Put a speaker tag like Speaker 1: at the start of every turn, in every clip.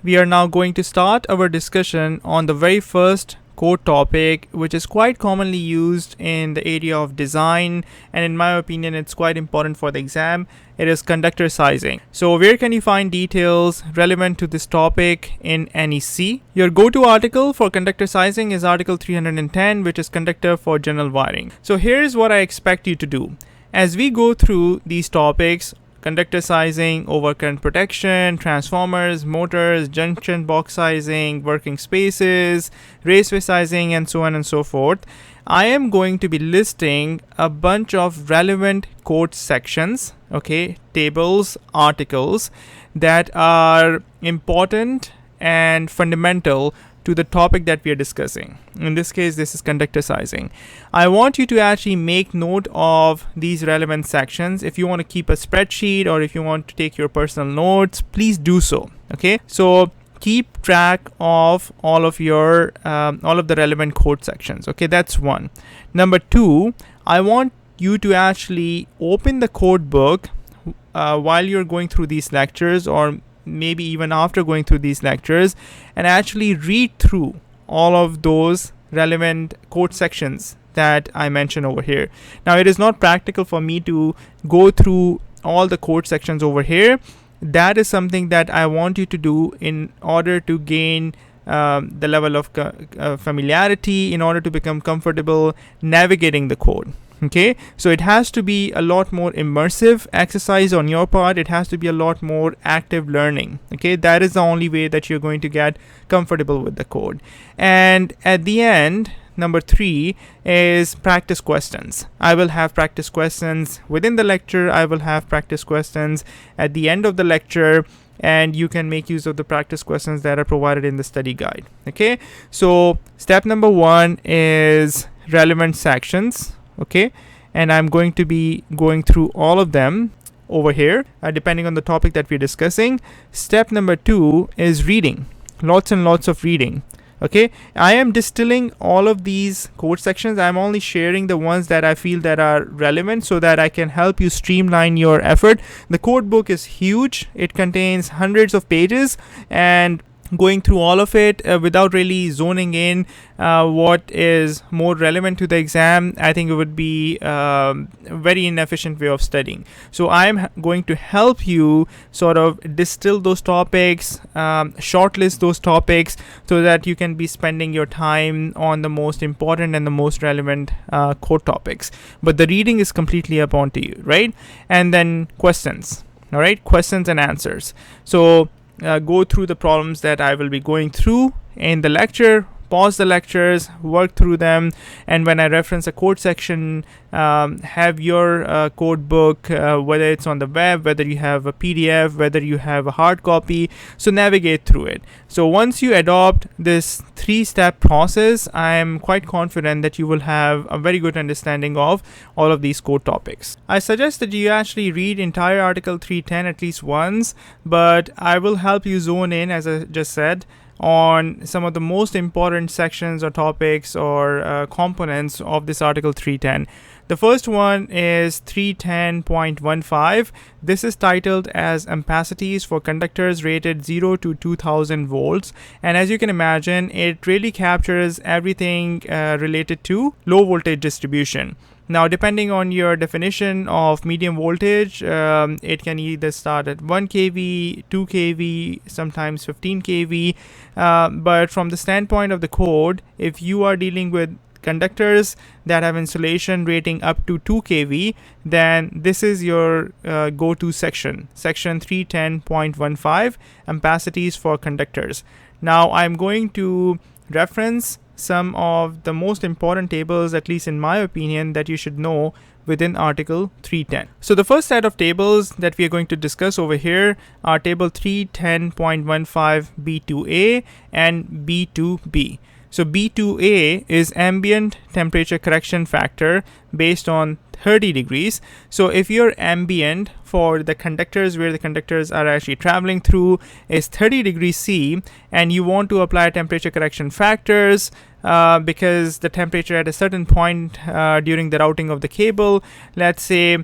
Speaker 1: we are now going to start our discussion on the very first core topic, which is quite commonly used in the area of design, and in my opinion it's quite important for the exam. It is conductor sizing. So where can you find details relevant to this topic in NEC? Your go-to article for conductor sizing is article 310, which is conductor for general wiring. So here's what I expect you to do. As we go through these topics, conductor sizing, overcurrent protection, transformers, motors, junction box sizing, working spaces, raceway sizing, and so on and so forth, I am going to be listing a bunch of relevant code sections, okay, tables, articles that are important and fundamental to the topic that we are discussing. In this case, this is conductor sizing. I want you to actually make note of these relevant sections. If you want to keep a spreadsheet or if you want to take your personal notes, please do so. Okay, so keep track of all of your all of the relevant code sections. Okay, that's one. Number two, I want you to actually open the code book while you're going through these lectures, or maybe even after going through these lectures, and actually read through all of those relevant code sections that I mentioned over here. Now, it is not practical for me to go through all the code sections over here. That is something that I want you to do in order to gain the level of familiarity, in order to become comfortable navigating the code. Okay, so it has to be a lot more immersive exercise on your part. It has to be a lot more active learning. Okay, that is the only way that you're going to get comfortable with the code. And at the end, number three is practice questions. I will have practice questions within the lecture. I will have practice questions at the end of the lecture, and you can make use of the practice questions that are provided in the study guide. Okay, so step number one is relevant sections. Okay, and I'm going to be going through all of them over here depending on the topic that we're discussing. Step number two is reading, lots and lots of reading. Okay, I am distilling all of these code sections. I'm only sharing the ones that I feel that are relevant so that I can help you streamline your effort. The code book is huge. It contains hundreds of pages, and going through all of it without really zoning in what is more relevant to the exam, I think it would be a very inefficient way of studying. So I'm going to help you sort of distill those topics, shortlist those topics, so that you can be spending your time on the most important and the most relevant core topics. But the reading is completely upon to you, right? And then questions, all right? Questions and answers. So go through the problems that I will be going through in the lecture, pause the lectures, work through them, and when I reference a code section, have your code book, whether it's on the web, whether you have a PDF, whether you have a hard copy, so navigate through it. So once you adopt this three-step process, I am quite confident that you will have a very good understanding of all of these code topics. I suggest that you actually read entire article 310 at least once, but I will help you zone in, as I just said, on some of the most important sections or topics or components of this article 310. The first one is 310.15. This is titled as ampacities for conductors rated 0 to 2000 volts. And as you can imagine, it really captures everything related to low voltage distribution. Now, depending on your definition of medium voltage, it can either start at 1 kV, 2 kV, sometimes 15 kV. But from the standpoint of the code, if you are dealing with conductors that have insulation rating up to 2 kV, then this is your go-to section, section 310.15, ampacities for conductors. Now, I'm going to reference some of the most important tables, at least in my opinion, that you should know within article 310. So the first set of tables that we are going to discuss over here are table 310.15 B2A and B2B. So B2A is ambient temperature correction factor based on 30 degrees. So if your ambient for the conductors, where the conductors are actually traveling through, is 30 degrees C, and you want to apply temperature correction factors because the temperature at a certain point during the routing of the cable, let's say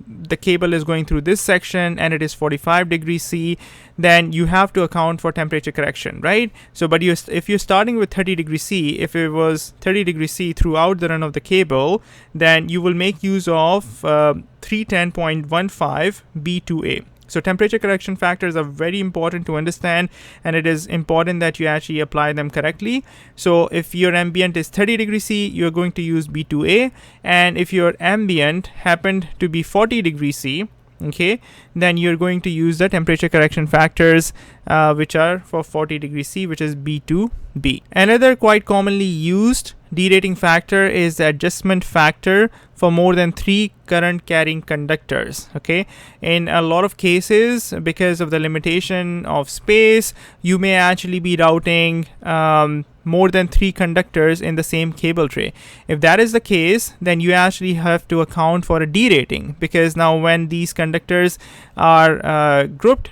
Speaker 1: the cable is going through this section and it is 45 degrees C, then you have to account for temperature correction, right? So but if you're starting with 30 degrees C, if it was 30 degrees C throughout the run of the cable, then you will make use of 310.15 B2A. So temperature correction factors are very important to understand, and it is important that you actually apply them correctly. So if your ambient is 30 degrees C, you're going to use B2A, and if your ambient happened to be 40 degrees C, okay, then you're going to use the temperature correction factors which are for 40 degrees C, which is B2B. Another quite commonly used derating factor is the adjustment factor for more than 3 current carrying conductors. Okay, in a lot of cases, because of the limitation of space, you may actually be routing more than 3 conductors in the same cable tray. If that is the case, then you actually have to account for a derating, because now when these conductors are grouped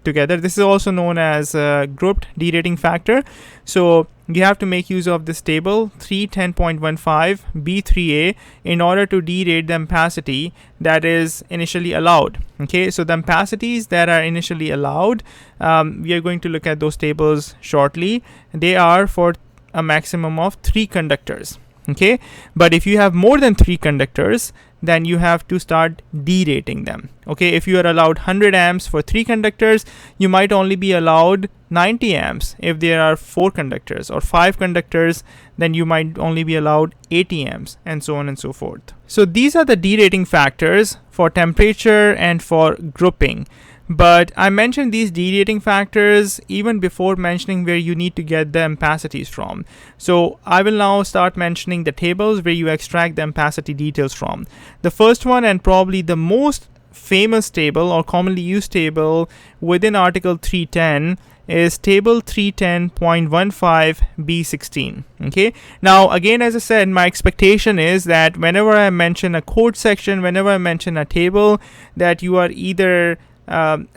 Speaker 1: together, this is also known as grouped derating factor. So you have to make use of this table 310.15 B3A in order to derate the ampacity that is initially allowed. Okay, so the ampacities that are initially allowed, we are going to look at those tables shortly. They are for a maximum of 3 conductors. Okay, but if you have more than 3 conductors, then you have to start derating them. Okay, if you are allowed 100 amps for 3 conductors, you might only be allowed 90 amps. If there are 4 conductors or 5 conductors, then you might only be allowed 80 amps, and so on and so forth. So these are the derating factors for temperature and for grouping. But I mentioned these derating factors even before mentioning where you need to get the ampacities from. So I will now start mentioning the tables where you extract the ampacity details from. The first one, and probably the most famous table or commonly used table within Article 310, is table 310.15 B16. Okay, now again, as I said, my expectation is that whenever I mention a code section, whenever I mention a table, that you are either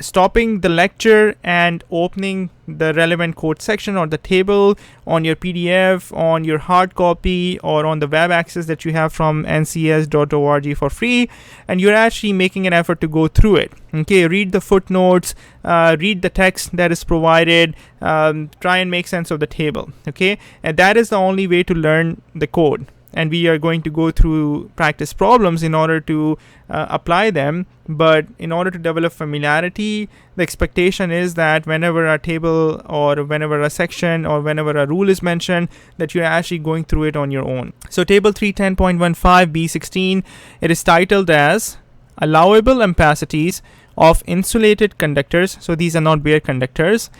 Speaker 1: stopping the lecture and opening the relevant code section or the table on your PDF, on your hard copy, or on the web access that you have from ncs.org for free, and you're actually making an effort to go through it. Okay, read the footnotes, read the text that is provided, try and make sense of the table. Okay, and that is the only way to learn the code. And we are going to go through practice problems in order to apply them. But in order to develop familiarity, the expectation is that whenever a table or whenever a section or whenever a rule is mentioned, that you're actually going through it on your own. So table 310.15 B16, it is titled as allowable ampacities of insulated conductors. So these are not bare conductors.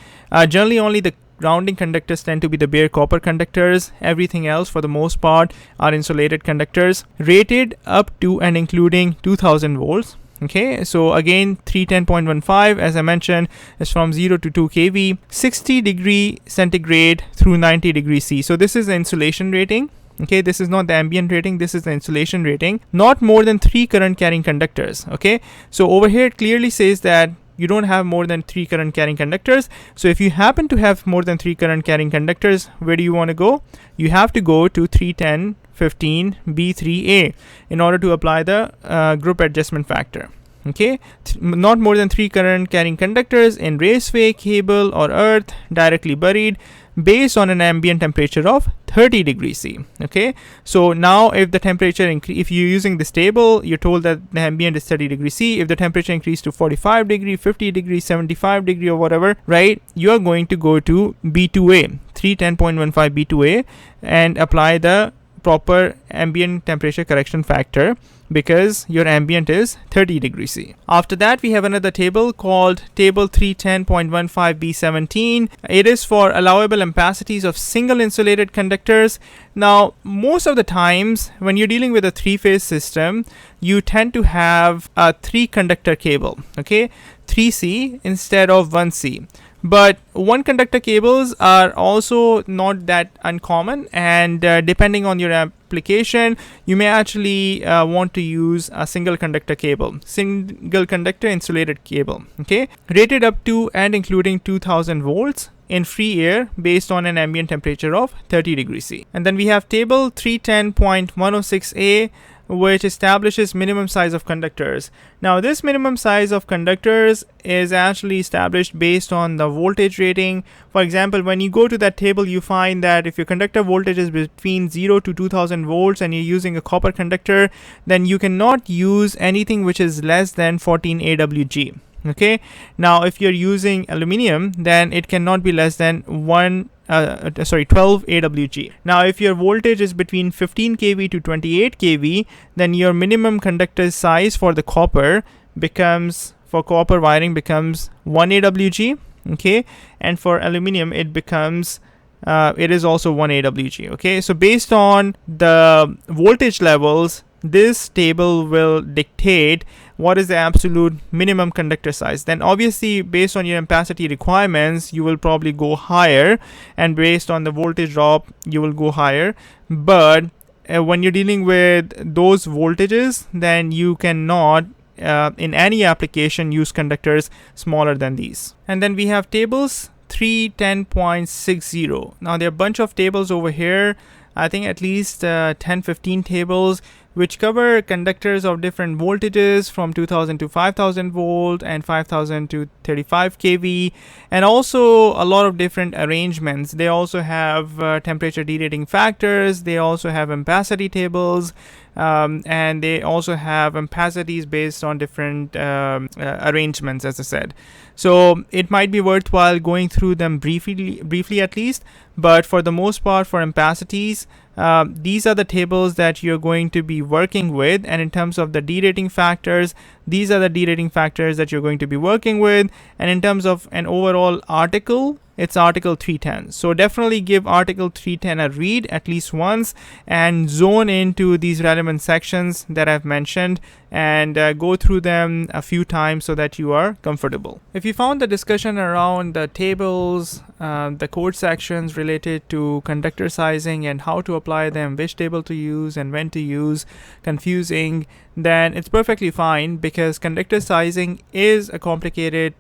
Speaker 1: Generally only the grounding conductors tend to be the bare copper conductors. Everything else for the most part are insulated conductors, rated up to and including 2000 volts. Okay, so again 310.15, as I mentioned, is from 0 to 2 kV, 60 degree centigrade through 90 degrees C. So this is the insulation rating. Okay, this is not the ambient rating, this is the insulation rating. Not more than 3 current carrying conductors. Okay, so over here it clearly says that you don't have more than 3 current carrying conductors. So if you happen to have more than 3 current carrying conductors, where do you want to go? You have to go to 310.15 B3A in order to apply the group adjustment factor. Okay, not more than 3 current carrying conductors in raceway, cable, or earth directly buried, based on an ambient temperature of 30 degrees C. Okay, so now if the temperature if you're using this table, you're told that the ambient is 30 degrees C. If the temperature increased to 45 degree, 50 degree, 75 degree, or whatever, right, you are going to go to B2A, 310.15 B2A, and apply the proper ambient temperature correction factor, because your ambient is 30 degrees C. After that, we have another table called table 310.15 B17. It is for allowable ampacities of single insulated conductors. Now, most of the times when you're dealing with a 3-phase system, you tend to have a 3 conductor cable, okay, 3C instead of 1C. But 1 conductor cables are also not that uncommon, and depending on your application, you may actually want to use a single conductor cable, single conductor insulated cable. Okay, rated up to and including 2000 volts in free air based on an ambient temperature of 30 degrees C. And then we have table 310.106A, which establishes minimum size of conductors. Now this minimum size of conductors is actually established based on the voltage rating. For example, when you go to that table, you find that if your conductor voltage is between 0 to 2000 volts and you're using a copper conductor, then you cannot use anything which is less than 14 AWG. Okay, now if you're using aluminum, then it cannot be less than 12 AWG. Now if your voltage is between 15 kV to 28 kV, then your minimum conductor size for the copper becomes, for copper wiring, becomes 1 AWG. Okay, and for aluminum it becomes it is also 1 AWG. Okay, so based on the voltage levels, this table will dictate what is the absolute minimum conductor size. Then obviously based on your ampacity requirements, you will probably go higher, and based on the voltage drop, you will go higher. But when you're dealing with those voltages, then you cannot in any application use conductors smaller than these. And then we have tables 310.60. Now there are a bunch of tables over here. I think at least 10-15 tables which cover conductors of different voltages from 2000 to 5000 volt and 5000 to 35 kV, and also a lot of different arrangements. They also have temperature derating factors, they also have ampacity tables, and they also have ampacities based on different arrangements, as I said. So it might be worthwhile going through them briefly at least, but for the most part, for ampacities, these are the tables that you're going to be working with, and in terms of the derating factors, these are the derating factors that you're going to be working with, and in terms of an overall article, it's article 310. So definitely give article 310 a read at least once and zone into these relevant sections that I've mentioned, and go through them a few times so that you are comfortable. If you found the discussion around the tables, the code sections related to conductor sizing and how to apply them, which table to use and when to use, confusing, then it's perfectly fine, because conductor sizing is a complicated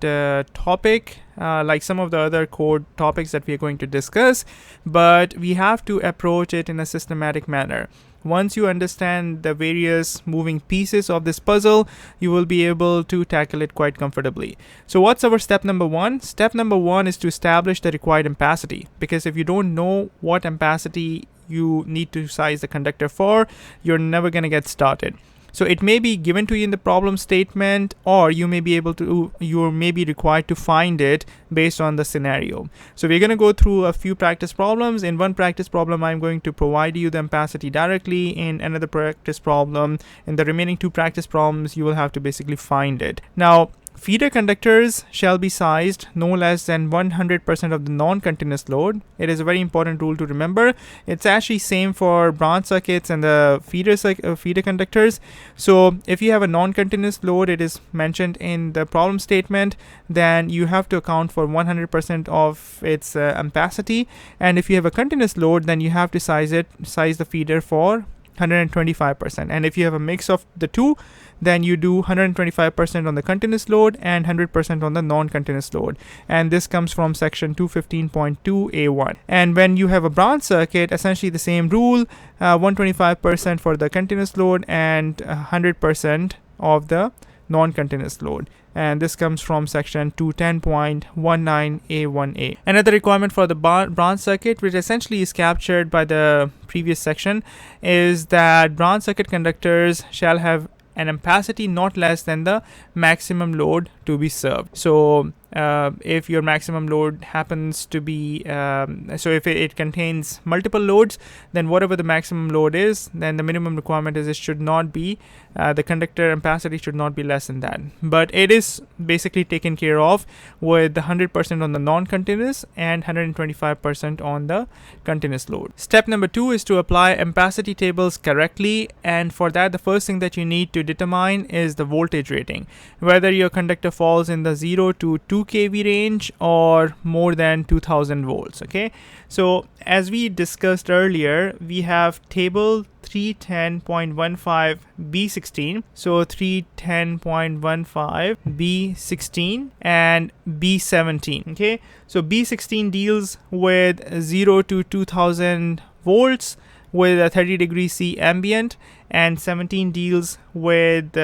Speaker 1: topic, like some of the other code topics that we are going to discuss, but we have to approach it in a systematic manner. Once you understand the various moving pieces of this puzzle, you will be able to tackle it quite comfortably. So what's our step number one? Step number one is to establish the required ampacity, because if you don't know what ampacity you need to size the conductor for, you're never going to get started. So it may be given to you in the problem statement, or you may be required to find it based on the scenario. So we're going to go through a few practice problems. In one practice problem, I'm going to provide you the ampacity directly. In another practice problem, in the remaining two practice problems, you will have to basically find it. Now, feeder conductors shall be sized no less than 100% of the non-continuous load. It is a very important rule to remember. It's actually same for branch circuits and the feeder conductors. So if you have a non-continuous load, it is mentioned in the problem statement, then you have to account for 100% of its ampacity. And if you have a continuous load, then you have to size the feeder for 125%. And if you have a mix of the two, then you do 125% on the continuous load and 100% on the non-continuous load. And this comes from section 215.2a1. And when you have a branch circuit, essentially the same rule, 125% for the continuous load and 100% of the non-continuous load. And this comes from section 210.19a1a. Another requirement for the branch circuit, which essentially is captured by the previous section, is that branch circuit conductors shall have an ampacity not less than the maximum load to be served. So if your maximum load happens to be, so if it contains multiple loads, then whatever the maximum load is, then the minimum requirement is it should not be, the conductor ampacity should not be less than that. But it is basically taken care of with the 100% on the non-continuous and 125% on the continuous load. Step number 2 is to apply ampacity tables correctly, and for that the first thing that you need to determine is the voltage rating, whether your conductor falls in the 0 to 2 kV range or more than 2000 volts. Okay, so as we discussed earlier, we have table 310.15 B16, so 310.15 B16 and B17. Okay, so B16 deals with 0 to 2000 volts, with a 30° C ambient, and 17 deals with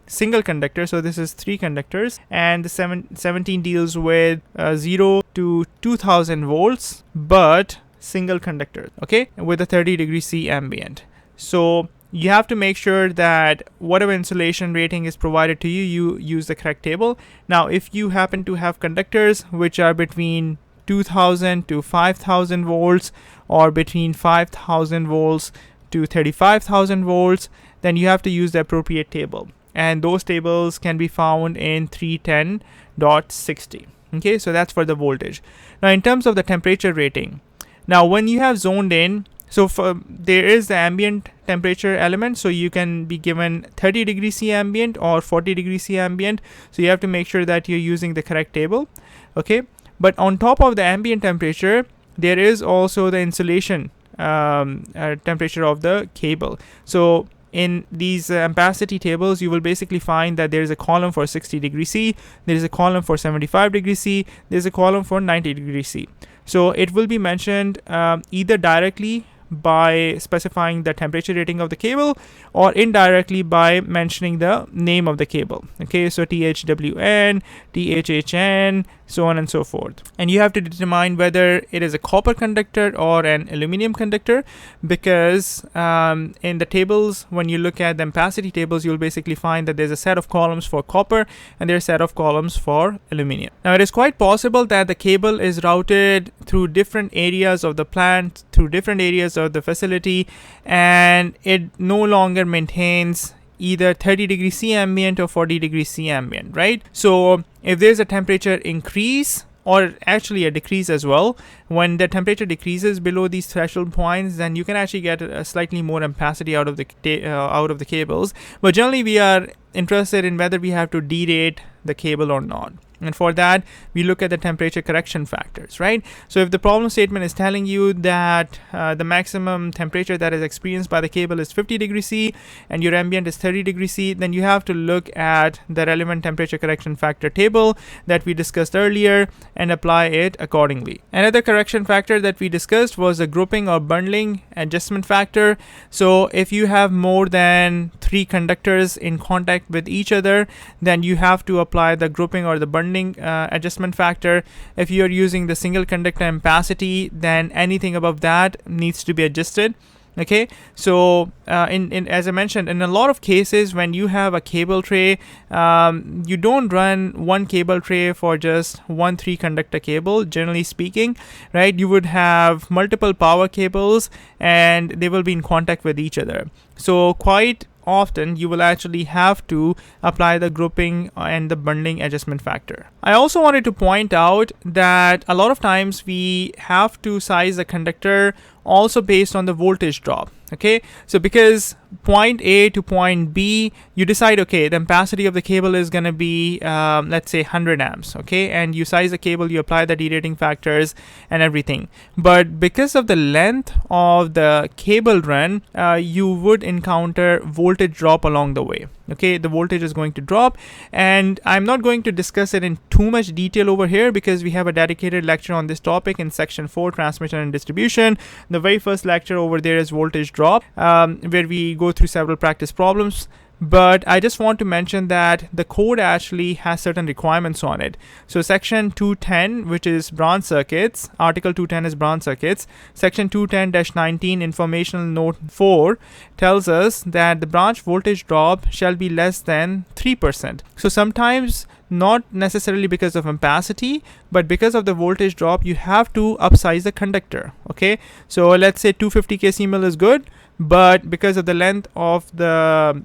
Speaker 1: single conductor. So this is 3 conductors, and the 17 deals with 0 to 2000 volts, but single conductor, okay, with a 30° C ambient. So you have to make sure that whatever insulation rating is provided to you, you use the correct table. Now, if you happen to have conductors which are between 2000 to 5000 volts, or between 5000 volts to 35,000 volts, then you have to use the appropriate table. And those tables can be found in 310.60. Okay, so that's for the voltage. Now, in terms of the temperature rating, now when you have zoned in, so there is the ambient temperature element, so you can be given 30° C ambient or 40° C ambient. So you have to make sure that you're using the correct table. Okay, but on top of the ambient temperature, there is also the insulation temperature of the cable. So in these ampacity tables, you will basically find that there is a column for 60° C, there is a column for 75° C, there is a column for 90° C. So it will be mentioned either directly by specifying the temperature rating of the cable, or indirectly by mentioning the name of the cable. Okay, so THWN, THHN, so on and so forth. And you have to determine whether it is a copper conductor or an aluminum conductor, because in the tables, when you look at the ampacity tables, you'll basically find that there's a set of columns for copper and there's a set of columns for aluminum. Now, it is quite possible that the cable is routed through different areas of the plant, through different areas of the facility, and it no longer maintains either 30° C ambient or 40° C ambient, right? So if there's a temperature increase, or actually a decrease as well, when the temperature decreases below these threshold points, then you can actually get a slightly more ampacity out of the cables. But generally, we are interested in whether we have to derate the cable or not. And for that, we look at the temperature correction factors, right? So if the problem statement is telling you that the maximum temperature that is experienced by the cable is 50° C and your ambient is 30° C, then you have to look at the relevant temperature correction factor table that we discussed earlier and apply it accordingly. Another correction factor that we discussed was the grouping or bundling adjustment factor. So if you have more than 3 conductors in contact with each other, then you have to apply the grouping or the bundling adjustment factor. If you are using the single conductor ampacity, then anything above that needs to be adjusted. Okay, so in as I mentioned, in a lot of cases when you have a cable tray, you don't run one cable tray for just one 3 conductor cable, generally speaking, right? You would have multiple power cables and they will be in contact with each other. So quite often you will actually have to apply the grouping and the bundling adjustment factor. I also wanted to point out that a lot of times we have to size the conductor also based on the voltage drop. Okay, so because point A to point B, you decide, okay, the ampacity of the cable is going to be let's say 100 amps, okay, and you size the cable, you apply the derating factors and everything. But because of the length of the cable run, you would encounter voltage drop along the way. Okay, the voltage is going to drop, and I'm not going to discuss it in too much detail over here because we have a dedicated lecture on this topic in section 4, transmission and distribution. The very first lecture over there is voltage drop, where we go through several practice problems. But I just want to mention that the code actually has certain requirements on it. So section 210, which is branch circuits, article 210 is branch circuits, section 210-19 informational note 4 tells us that the branch voltage drop shall be less than 3%. So sometimes, not necessarily because of ampacity, but because of the voltage drop, you have to upsize the conductor. Okay, so let's say 250 kc mil is good, but because of the length of the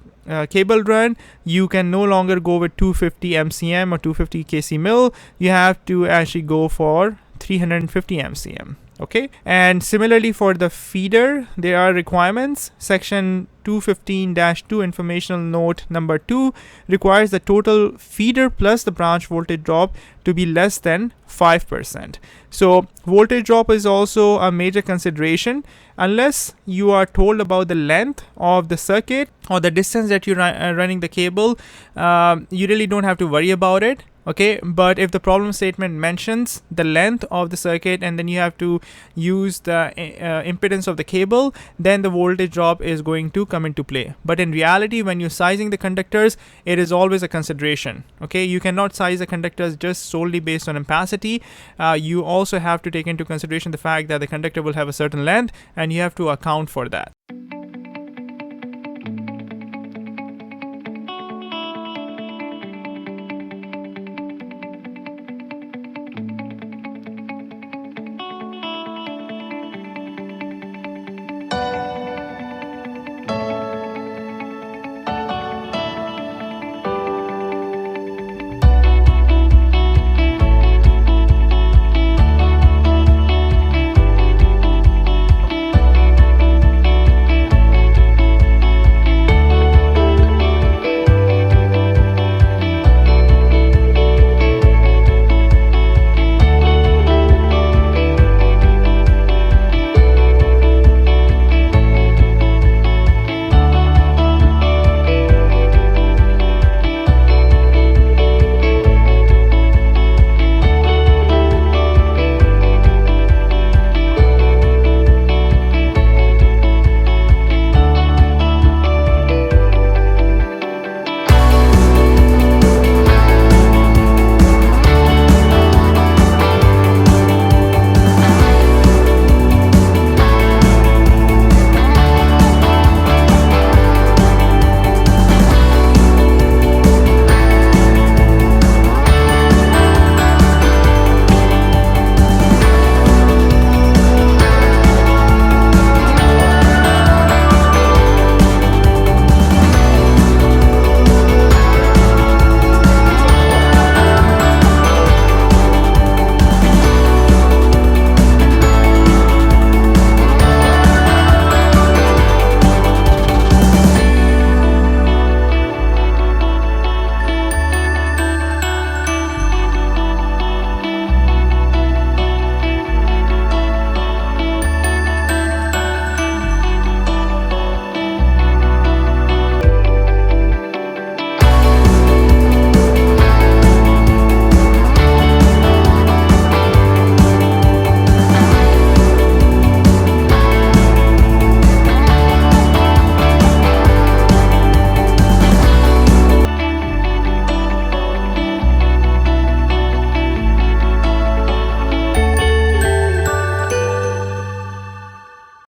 Speaker 1: cable run, you can no longer go with 250 MCM or 250 kc mil. You have to actually go for 350 MCM. Okay, and similarly for the feeder, there are requirements. Section 215-2 informational note number 2 requires the total feeder plus the branch voltage drop to be less than 5%. So voltage drop is also a major consideration. Unless you are told about the length of the circuit or the distance that you're running the cable, you really don't have to worry about it. Okay, but if the problem statement mentions the length of the circuit and then you have to use the impedance of the cable, then the voltage drop is going to come into play. But in reality, when you're sizing the conductors, it is always a consideration. Okay, you cannot size the conductors just solely based on ampacity. You also have to take into consideration the fact that the conductor will have a certain length, and you have to account for that.